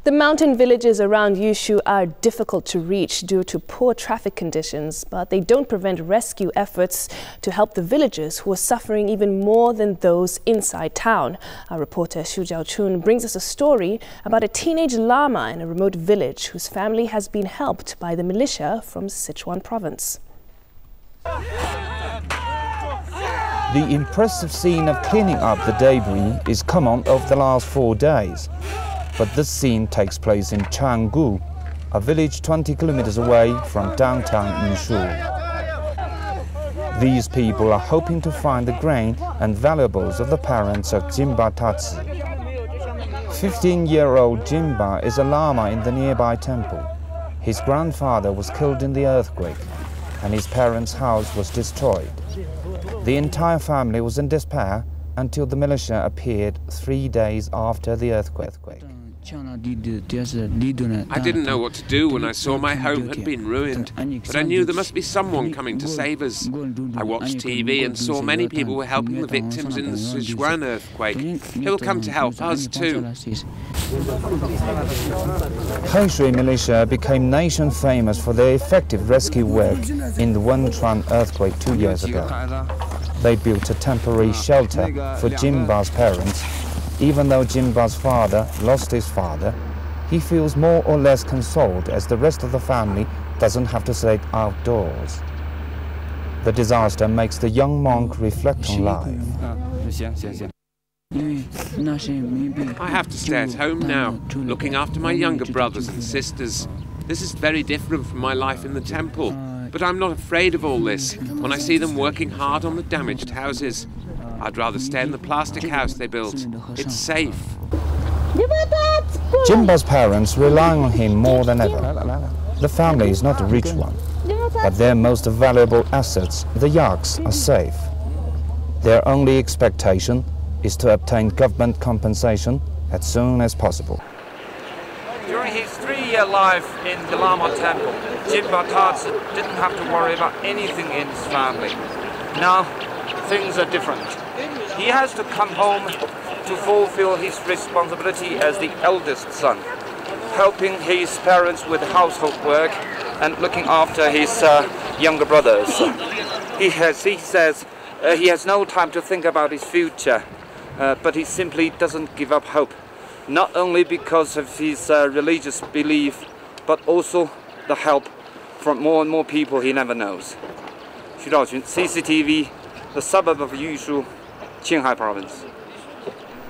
The mountain villages around Yushu are difficult to reach due to poor traffic conditions, but they don't prevent rescue efforts to help the villagers who are suffering even more than those inside town. Our reporter Xu Jiaochun brings us a story about a teenage llama in a remote village whose family has been helped by the militia from Sichuan province. The impressive scene of cleaning up the debris is common over the last 4 days. But this scene takes place in Changgu, a village 20 kilometers away from downtown Yushu. These people are hoping to find the grain and valuables of the parents of Jimba Tatsi. 15-year-old Jimba is a lama in the nearby temple. His grandfather was killed in the earthquake, and his parents' house was destroyed. The entire family was in despair until the militia appeared 3 days after the earthquake. I didn't know what to do when I saw my home had been ruined, but I knew there must be someone coming to save us. I watched TV and saw many people were helping the victims in the Sichuan earthquake. He'll come to help us too. Heishui militia became nation famous for their effective rescue work in the Wenchuan earthquake 2 years ago. They built a temporary shelter for Jimba's parents. Even though Jimba's father lost his father, he feels more or less consoled as the rest of the family doesn't have to stay outdoors. The disaster makes the young monk reflect on life. I have to stay at home now, looking after my younger brothers and sisters. This is very different from my life in the temple, but I'm not afraid of all this when I see them working hard on the damaged houses. I'd rather stay in the plastic house they built. It's safe. Jimba's parents rely on him more than ever. The family is not a rich one, but their most valuable assets, the yaks, are safe. Their only expectation is to obtain government compensation as soon as possible. During his 3-year life in the Lama temple, Jimba Tatsi didn't have to worry about anything in his family. Now, things are different. He has to come home to fulfill his responsibility as the eldest son, helping his parents with household work and looking after his younger brothers. He says he has no time to think about his future, but he simply doesn't give up hope, not only because of his religious belief, but also the help from more and more people he never knows. Xu Jiaochun, CCTV, the suburb of Yushu, Qinghai Province.